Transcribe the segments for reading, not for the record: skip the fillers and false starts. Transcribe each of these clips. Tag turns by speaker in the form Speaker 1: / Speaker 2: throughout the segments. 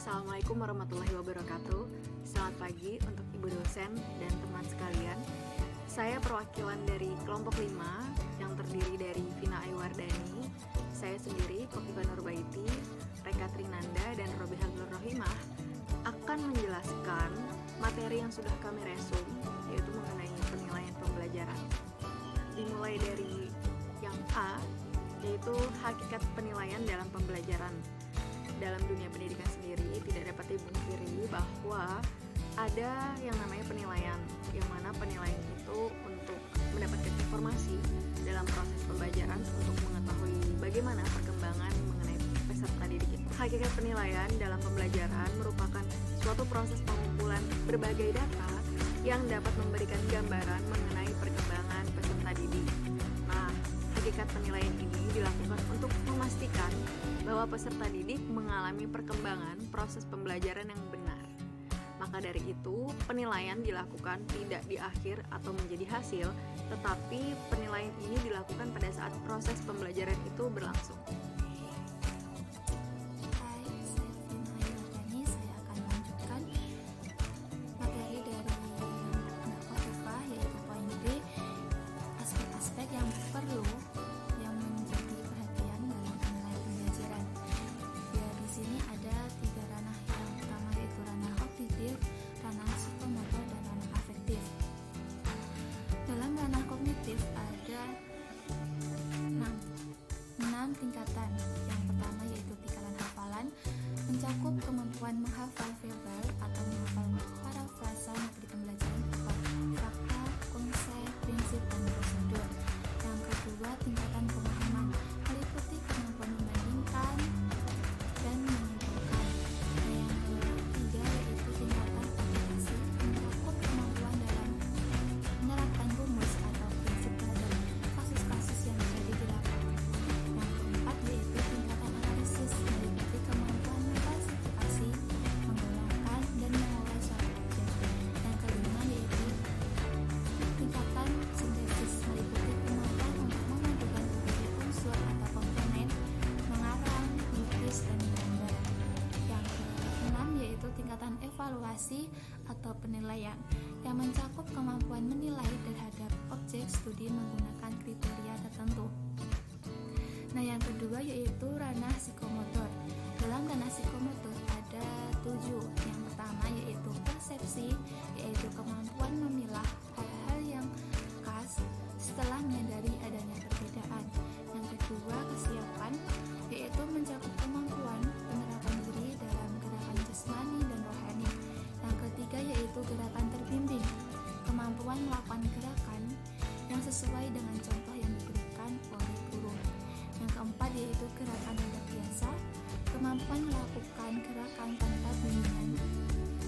Speaker 1: Assalamualaikum warahmatullahi wabarakatuh. Selamat pagi untuk Ibu dosen dan teman sekalian. Saya perwakilan dari kelompok 5 yang terdiri dari Vina Aiwardani, saya sendiri, Kofifa Nurbaiti, Reka Trinanda, dan Robiha Nur Rohimah akan menjelaskan materi yang sudah kami resum, yaitu mengenai penilaian pembelajaran. Dimulai dari yang A, yaitu hakikat penilaian dalam pembelajaran. Dalam dunia pendidikan sendiri tidak dapat dipungkiri bahwa ada yang namanya penilaian, yang mana penilaian itu untuk mendapatkan informasi dalam proses pembelajaran untuk mengetahui bagaimana perkembangan mengenai peserta didik. Hakikat penilaian dalam pembelajaran merupakan suatu proses pengumpulan berbagai data yang dapat memberikan gambaran mengenai perkembangan peserta didik. Nah, hakikat penilaian ini dilakukan untuk memastikan bahwa peserta didik mengalami perkembangan proses pembelajaran yang benar. Maka dari itu, penilaian dilakukan tidak di akhir atau menjadi hasil, tetapi penilaian ini dilakukan pada saat proses pembelajaran itu berlangsung.
Speaker 2: Hai, saya Vina Aiwardani. Saya akan melanjutkan materi dari Mbak Kofifa, yaitu poin B, aspek-aspek yang perlu yang menjadi perhatian dalam penilaian pembelajaran. Ya, di sini ada 3 ranah. Yang pertama yaitu ranah kognitif, ranah psikomotor, dan ranah afektif. Dalam ranah kognitif ada 6 tingkatan. Yang pertama yaitu tingkatan hafalan, mencakup kemampuan menghafal verbal atau menghafal parafrasa materi pembelajaran berupa fakta, konsep, prinsip, dan prosedur. Yang kedua, tingkatan pemahaman, meliputi kemampuan membandingkan dan menyimpulkan. Yang ketiga yaitu tingkatan aplikasi, mencakup kemampuan dalam menerapkan rumus atau prinsip terhadap kasus-kasus yang terjadi di lapangan. Yang keempat yaitu tingkatan analisis, meliputi kemampuan mengklasifikasi, menggolongkan, dan mengolah suatu objek. Yang kelima yaitu tingkatan sintesis, meliputi kemampuan untuk memadukan berbagai unsur atau komponen, mengarang, melukis, dan menggambar. Yang keenam yaitu tingkatan evaluasi atau penilaian, yang mencakup kemampuan menilai terhadap objek studi menggunakan kriteria tertentu. Nah, yang kedua yaitu ranah psikomotor. Dalam ranah psikomotor ada 7. Yang pertama yaitu persepsi, yaitu kemampuan memilah hal-hal yang khas setelah menyadari adanya perbedaan. Yang kedua, kesiapan, yaitu mencakup kemampuan penerapan diri dalam gerakan jasmani dan rohani. Yang ketiga yaitu gerakan terbimbing, kemampuan melakukan gerakan yang sesuai dengan contoh yang diberikan oleh guru. Yang keempat yaitu gerakan tidak biasa, kemampuan melakukan gerakan tanpa bimbingan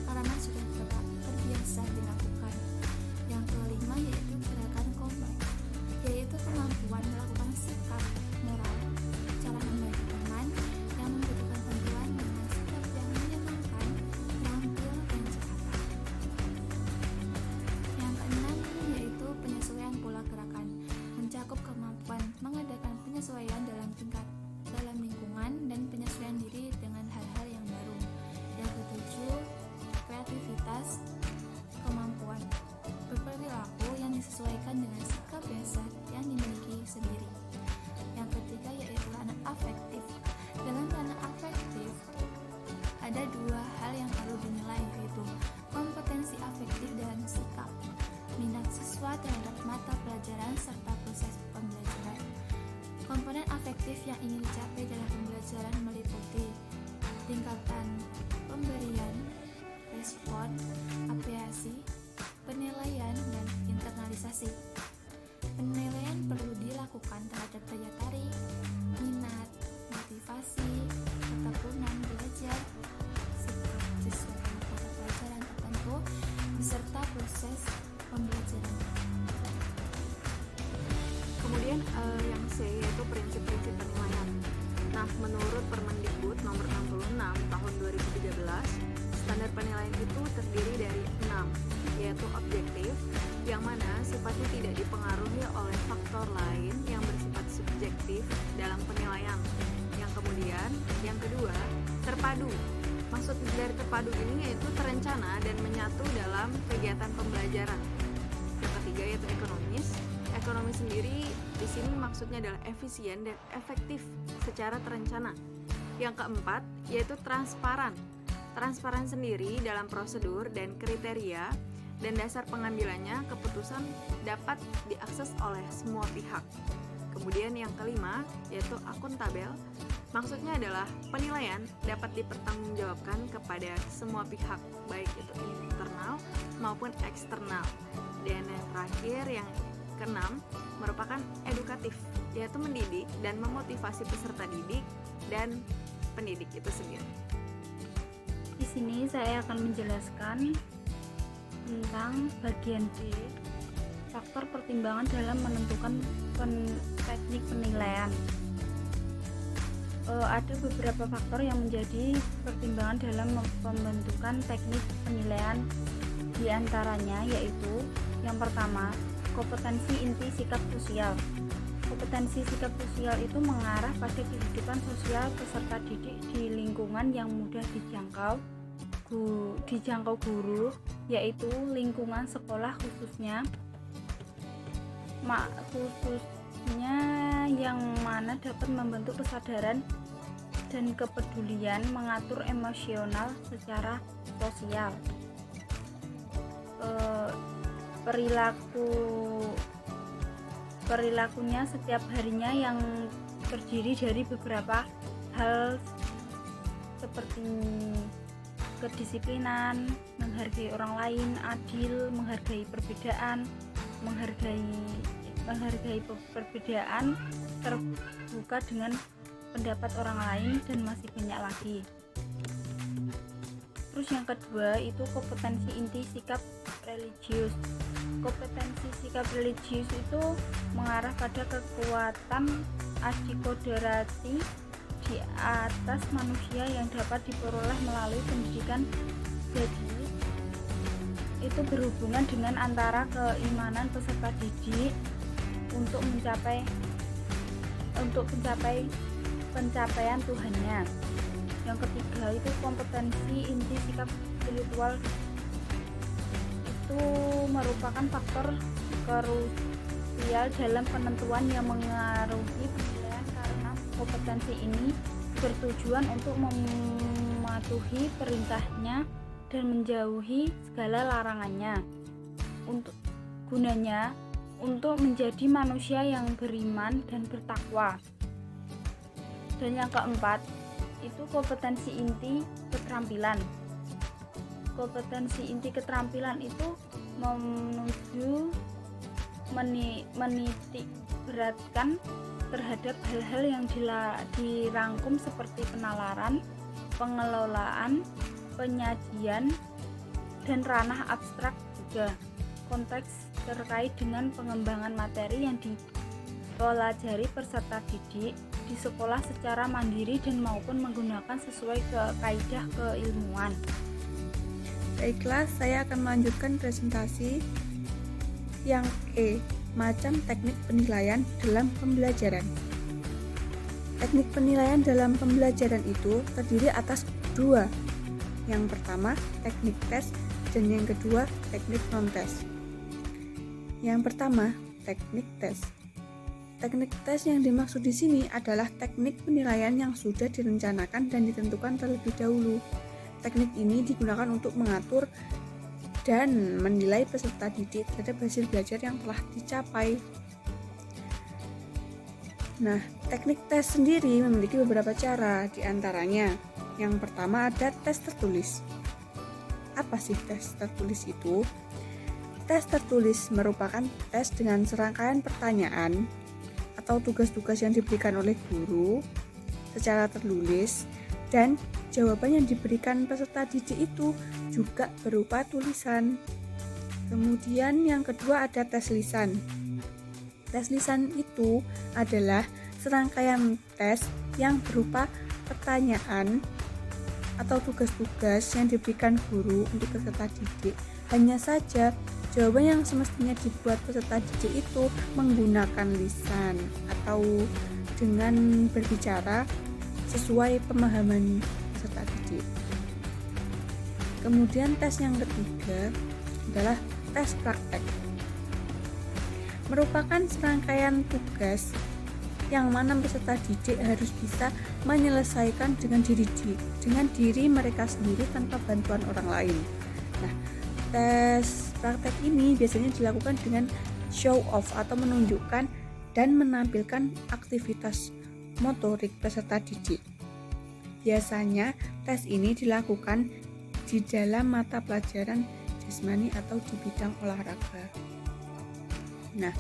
Speaker 2: karena sudah terbiasa dilakukan. Yang kelima yaitu gerakan kompak, yaitu kemampuan melakukan sikap moral, cara membantu teman yang membutuhkan bantuan dengan sikap yang menyenangkan, terampil, dan cepat. Yang keenam yaitu penyesuaian pola gerakan, mencakup kemampuan mengadakan penyesuaian dalam lingkungan dan penyesuaian diri dengan hal-hal yang baru. Yang ketujuh, kreativitas, kemampuan berperilaku yang disesuaikan dengan sikap dasar yang dimiliki sendiri. Yang ketiga yaitu ranah afektif. Dalam ranah afektif ada 2 hal yang perlu dinilai, yaitu kompetensi afektif dan sikap, minat siswa terhadap mata pelajaran, serta proses pembelajaran. Komponen afektif yang ingin dicapai dalam pembelajaran meliputi tingkatan pemberian, respon, apresiasi, penilaian, dan internalisasi. Penilaian perlu dilakukan terhadap daya tarik, minat, motivasi, ketekunan belajar, sikap siswa dalam mata pelajaran tertentu, beserta proses pembelajaran.
Speaker 1: Kemudian yang C yaitu prinsip-prinsip penilaian. Nah, menurut Permendikbud nomor 66 tahun 2013, standar penilaian itu terdiri dari 6, yaitu objektif, yang mana sifatnya tidak dipengaruhi oleh faktor lain yang bersifat subjektif dalam penilaian. Yang kemudian, yang kedua, terpadu. Maksud maksud dari terpadu ini yaitu terencana dan menyatu dalam kegiatan pembelajaran. Yang ketiga yaitu ekonomis. Ekonomi sendiri di sini maksudnya adalah efisien dan efektif secara terencana. Yang keempat yaitu transparan. Transparan sendiri dalam prosedur dan kriteria dan dasar pengambilannya keputusan dapat diakses oleh semua pihak. Kemudian yang kelima yaitu akuntabel. Maksudnya adalah penilaian dapat dipertanggungjawabkan kepada semua pihak, baik itu internal maupun eksternal. Dan yang terakhir yang keenam merupakan edukatif, yaitu mendidik dan memotivasi peserta didik dan pendidik itu sendiri.
Speaker 3: Di sini saya akan menjelaskan tentang bagian D, faktor pertimbangan dalam menentukan teknik penilaian. Ada beberapa faktor yang menjadi pertimbangan dalam pembentukan teknik penilaian, di antaranya yaitu yang pertama, kompetensi inti sikap sosial. Kompetensi sikap sosial itu mengarah pada kehidupan sosial peserta didik di lingkungan yang mudah dijangkau guru, yaitu lingkungan sekolah khususnya yang mana dapat membentuk kesadaran dan kepedulian mengatur emosional secara sosial. Perilakunya setiap harinya yang terdiri dari beberapa hal seperti kedisiplinan, menghargai orang lain, adil, menghargai perbedaan, perbedaan, terbuka dengan pendapat orang lain, dan masih banyak lagi. Terus yang kedua itu kompetensi inti sikap religius. Kompetensi sikap religius itu mengarah pada kekuatan adikodrati di atas manusia yang dapat diperoleh melalui pendidikan. Jadi itu berhubungan dengan antara keimanan peserta didik untuk mencapai pencapaian Tuhannya. Yang ketiga itu kompetensi inti sikap spiritual. Itu merupakan faktor krusial dalam penentuan yang mengaruhi penilaian, karena kompetensi ini bertujuan untuk mematuhi perintahnya dan menjauhi segala larangannya. Gunanya untuk menjadi manusia yang beriman dan bertakwa. Dan yang keempat itu kompetensi inti keterampilan. Kompetensi inti keterampilan itu menitik beratkan terhadap hal-hal yang dirangkum seperti penalaran, pengelolaan, penyajian, dan ranah abstrak juga. Konteks terkait dengan pengembangan materi yang dipelajari peserta didik di sekolah secara mandiri dan maupun menggunakan sesuai kaidah keilmuan.
Speaker 4: Baiklah, saya akan melanjutkan presentasi yang E, macam teknik penilaian dalam pembelajaran. Teknik penilaian dalam pembelajaran itu terdiri atas dua. Yang pertama, teknik tes, dan yang kedua, teknik non-tes. Yang pertama, teknik tes. Teknik tes yang dimaksud di sini adalah teknik penilaian yang sudah direncanakan dan ditentukan terlebih dahulu. Teknik ini digunakan untuk mengatur dan menilai peserta didik terhadap hasil belajar yang telah dicapai. Nah, teknik tes sendiri memiliki beberapa cara, di antaranya yang pertama ada tes tertulis. Apa sih tes tertulis itu? Tes tertulis merupakan tes dengan serangkaian pertanyaan atau tugas-tugas yang diberikan oleh guru secara tertulis, dan jawaban yang diberikan peserta didik itu juga berupa tulisan. Kemudian yang kedua ada tes lisan. Tes lisan itu adalah serangkaian tes yang berupa pertanyaan atau tugas-tugas yang diberikan guru untuk peserta didik. Hanya saja jawaban yang semestinya dibuat peserta didik itu menggunakan lisan atau dengan berbicara sesuai pemahaman peserta didik. Kemudian tes yang ketiga adalah tes praktek. Merupakan serangkaian tugas yang mana peserta didik harus bisa menyelesaikan dengan diri mereka sendiri tanpa bantuan orang lain. Nah, tes praktek ini biasanya dilakukan dengan show off atau menunjukkan dan menampilkan aktivitas motorik peserta didik. Biasanya tes ini dilakukan di dalam mata pelajaran jasmani atau di bidang olahraga. Nah,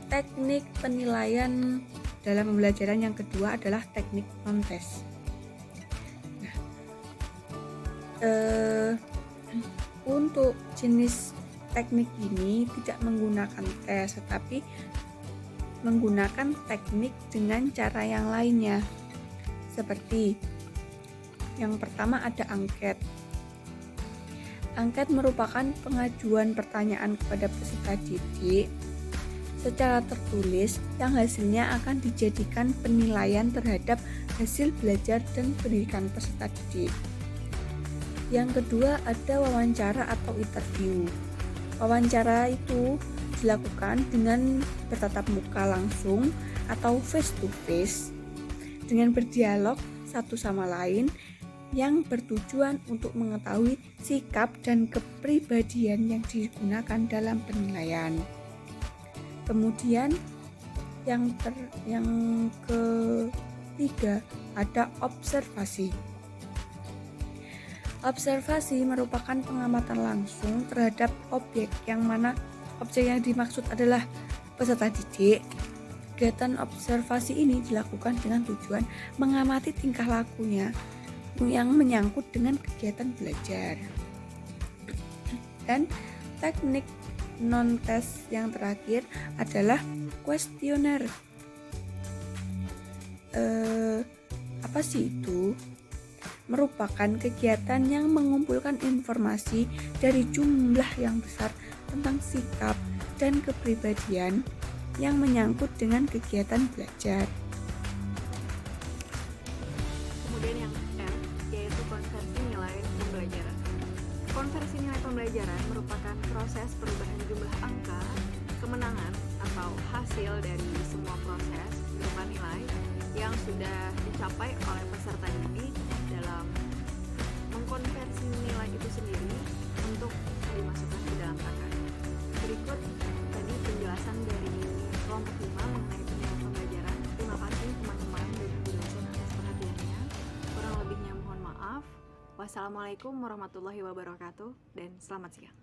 Speaker 4: teknik penilaian dalam pembelajaran yang kedua adalah teknik non-tes. Nah, untuk jenis teknik ini tidak menggunakan tes, tetapi menggunakan teknik dengan cara yang lainnya. Seperti yang pertama ada angket. Angket merupakan pengajuan pertanyaan kepada peserta didik secara tertulis yang hasilnya akan dijadikan penilaian terhadap hasil belajar dan pendidikan peserta didik. Yang kedua ada wawancara atau interview. Wawancara itu dilakukan dengan bertatap muka langsung atau face to face dengan berdialog satu sama lain yang bertujuan untuk mengetahui sikap dan kepribadian yang digunakan dalam penilaian. Kemudian yang ketiga ada observasi. Observasi merupakan pengamatan langsung terhadap objek yang mana objek yang dimaksud adalah peserta didik. Kegiatan observasi ini dilakukan dengan tujuan mengamati tingkah lakunya yang menyangkut dengan kegiatan belajar. Dan teknik non-tes yang terakhir adalah kuesioner. Apa sih itu? Merupakan kegiatan yang mengumpulkan informasi dari jumlah yang besar tentang sikap dan kepribadian yang menyangkut dengan kegiatan belajar.
Speaker 1: Kemudian yang R, yaitu konversi nilai pembelajaran. Konversi nilai pembelajaran merupakan proses perubahan jumlah angka, kemenangan, atau hasil dari semua proses berupa nilai yang sudah dicapai oleh peserta didik dalam mengkonversi nilai itu sendiri untuk dimasukkan ke dalam angka. Berikut tadi penjelasan dari kelompok 5 mengenai penilaian pembelajaran. Terima kasih teman-teman dan ibu dosen atas perhatiannya. Kurang lebihnya mohon maaf. Wassalamualaikum warahmatullahi wabarakatuh dan selamat siang.